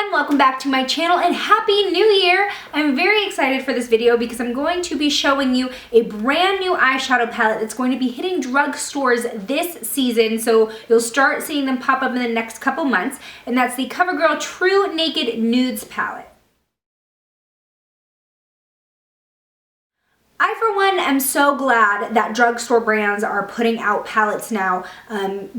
everyone, welcome back to my channel and Happy New Year! I'm very excited for this video because I'm going to be showing you a brand new eyeshadow palette that's going to be hitting drugstores this season, so you'll start seeing them pop up in the next couple months, and that's the COVERGIRL True Naked Nudes palette. I, for one, am so glad that drugstore brands are putting out palettes now,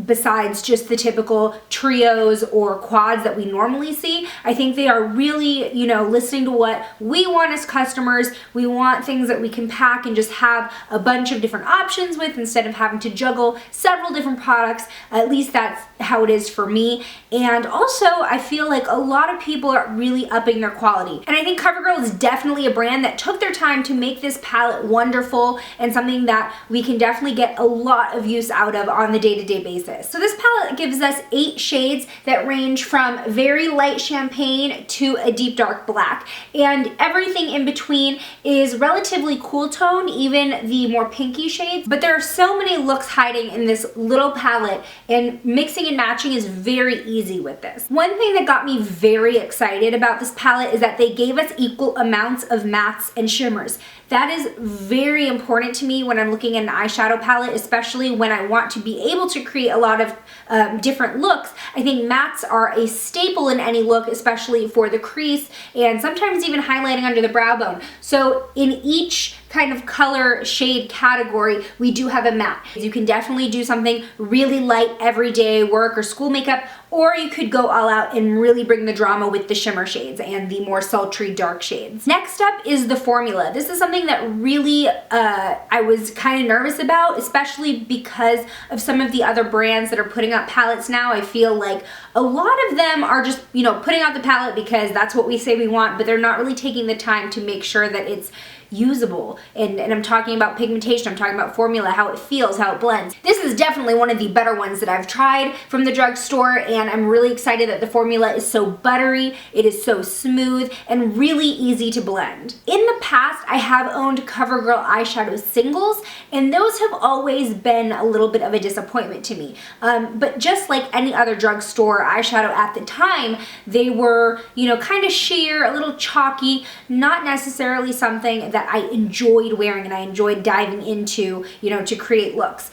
besides just the typical trios or quads that we normally see. I think they are really, listening to what we want as customers. We want things that we can pack and just have a bunch of different options with instead of having to juggle several different products. At least that's how it is for me. And also, I feel like a lot of people are really upping their quality. And I think COVERGIRL is definitely a brand that took their time to make this palette wonderful and something that we can definitely get a lot of use out of on the day-to-day basis. So this palette gives us 8 shades that range from very light champagne to a deep dark black, and everything in between is relatively cool toned, even the more pinky shades. But there are so many looks hiding in this little palette, and mixing and matching is very easy with this. One thing that got me very excited about this palette is that they gave us equal amounts of mattes and shimmers. That is very important to me when I'm looking at an eyeshadow palette, especially when I want to be able to create a lot of different looks. I think mattes are a staple in any look, especially for the crease and sometimes even highlighting under the brow bone. So in each kind of color shade category, we do have a matte. You can definitely do something really light everyday work or school makeup, or you could go all out and really bring the drama with the shimmer shades and the more sultry dark shades. Next up is the formula. This is something that really I was kind of nervous about, especially because of some of the other brands that are putting out palettes now. I feel like a lot of them are just, putting out the palette because that's what we say we want, but they're not really taking the time to make sure that it's usable. And I'm talking about pigmentation, I'm talking about formula, how it feels, how it blends. This is definitely one of the better ones that I've tried from the drugstore, and I'm really excited that the formula is so buttery, it is so smooth, and really easy to blend. In the past, I have owned COVERGIRL eyeshadow singles, and those have always been a little bit of a disappointment to me. But just like any other drugstore eyeshadow at the time, they were, kind of sheer, a little chalky, not necessarily something that I enjoyed wearing and I enjoyed diving into, to create looks.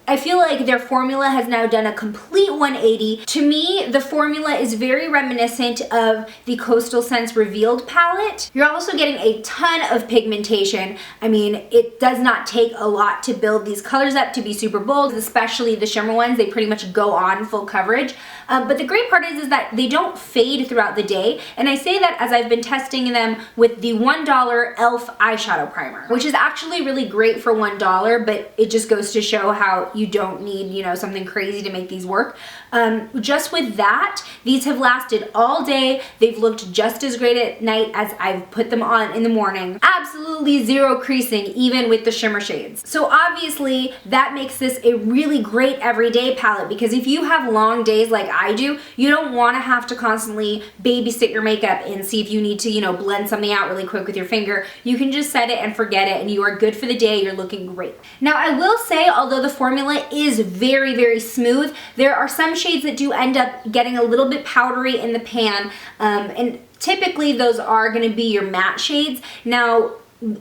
I feel like their formula has now done a complete 180. To me, the formula is very reminiscent of the Coastal Scents Revealed palette. You're also getting a ton of pigmentation. I mean, it does not take a lot to build these colors up to be super bold, especially the shimmer ones. They pretty much go on full coverage. But the great part is that they don't fade throughout the day. And I say that as I've been testing them with the $1 e.l.f. eyeshadow primer, which is actually really great for $1, but it just goes to show how you don't need, something crazy to make these work. Just with that, these have lasted all day. They've looked just as great at night as I've put them on in the morning. Absolutely zero creasing, even with the shimmer shades. So obviously that makes this a really great everyday palette, because if you have long days like I do, you don't want to have to constantly babysit your makeup and see if you need to, blend something out really quick with your finger. You can just set it and forget it, and you are good for the day. You're looking great. Now, I will say, although the formula is very, very smooth, there are some shades that do end up getting a little bit powdery in the pan, and typically those are going to be your matte shades. Now,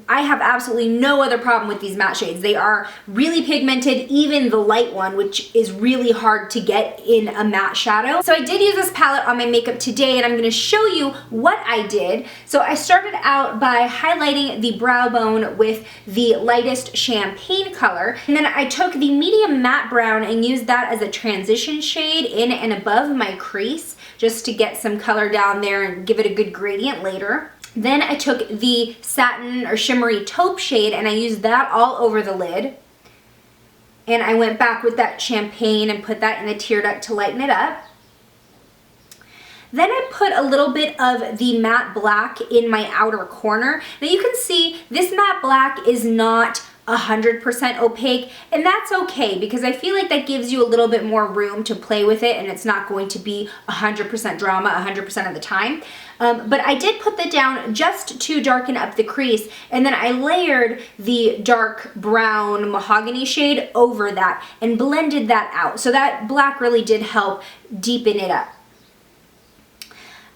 I have absolutely no other problem with these matte shades. They are really pigmented, even the light one, which is really hard to get in a matte shadow. So I did use this palette on my makeup today, and I'm going to show you what I did. So I started out by highlighting the brow bone with the lightest champagne color, and then I took the medium matte brown and used that as a transition shade in and above my crease, just to get some color down there and give it a good gradient later. Then I took the satin or shimmery taupe shade and I used that all over the lid. And I went back with that champagne and put that in the tear duct to lighten it up. Then I put a little bit of the matte black in my outer corner. Now you can see this matte black is not 100% opaque, and that's okay, because I feel like that gives you a little bit more room to play with it, and it's not going to be 100% drama 100% of the time. But I did put that down just to darken up the crease, and then I layered the dark brown mahogany shade over that and blended that out. So that black really did help deepen it up.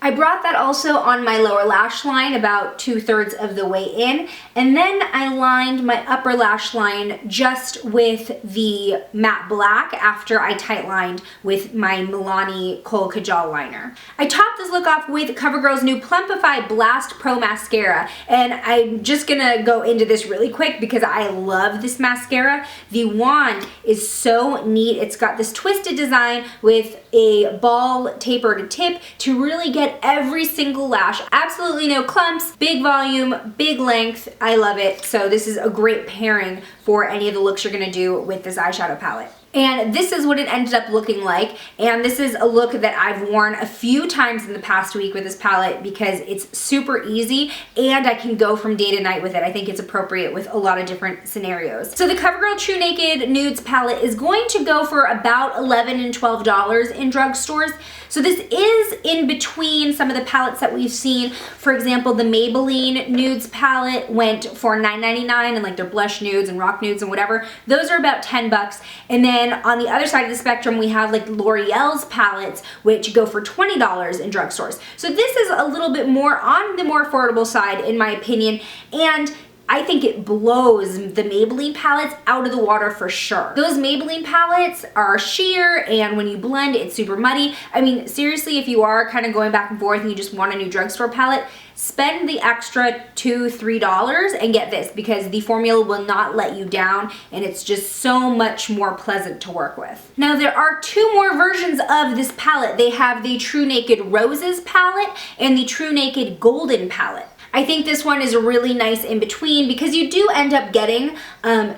I brought that also on my lower lash line about 2/3 of the way in, and then I lined my upper lash line just with the matte black after I tight lined with my Milani Kohl Kajal liner. I topped this look off with CoverGirl's new Plumpify Blast Pro Mascara, and I'm just gonna go into this really quick because I love this mascara. The wand is so neat. It's got this twisted design with a ball tapered tip to really get every single lash. Absolutely no clumps, big volume, big length. I love it. So this is a great pairing for any of the looks you're gonna do with this eyeshadow palette. And this is what it ended up looking like. And this is a look that I've worn a few times in the past week with this palette because it's super easy and I can go from day to night with it. I think it's appropriate with a lot of different scenarios. So the CoverGirl True Naked Nudes palette is going to go for about $11 and $12 in drugstores. So this is in between some of the palettes that we've seen. For example, the Maybelline Nudes palette went for $9.99, and like their blush nudes and rock nudes and whatever. Those are about 10 bucks. And then on the other side of the spectrum, we have like L'Oreal's palettes, which go for $20 in drugstores. So this is a little bit more on the more affordable side, in my opinion. And I think it blows the Maybelline palettes out of the water for sure. Those Maybelline palettes are sheer, and when you blend, it's super muddy. I mean, seriously, if you are kind of going back and forth and you just want a new drugstore palette, spend the extra $2, $3 and get this because the formula will not let you down and it's just so much more pleasant to work with. Now there are two more versions of this palette. They have the True Naked Roses palette and the True Naked Golden palette. I think this one is really nice in between because you do end up getting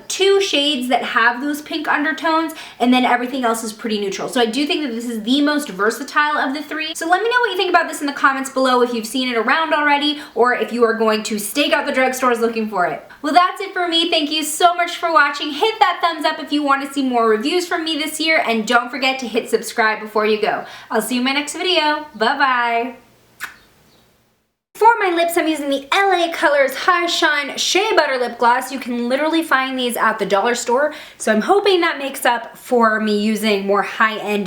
two shades that have those pink undertones and then everything else is pretty neutral. So I do think that this is the most versatile of the three. So let me know what you think about this in the comments below if you've seen it around already or if you are going to stake out the drugstores looking for it. Well, that's it for me. Thank you so much for watching. Hit that thumbs up if you want to see more reviews from me this year, and don't forget to hit subscribe before you go. I'll see you in my next video. Bye-bye. For my lips, I'm using the LA Colors High Shine Shea Butter Lip Gloss. You can literally find these at the dollar store, so I'm hoping that makes up for me using more high-end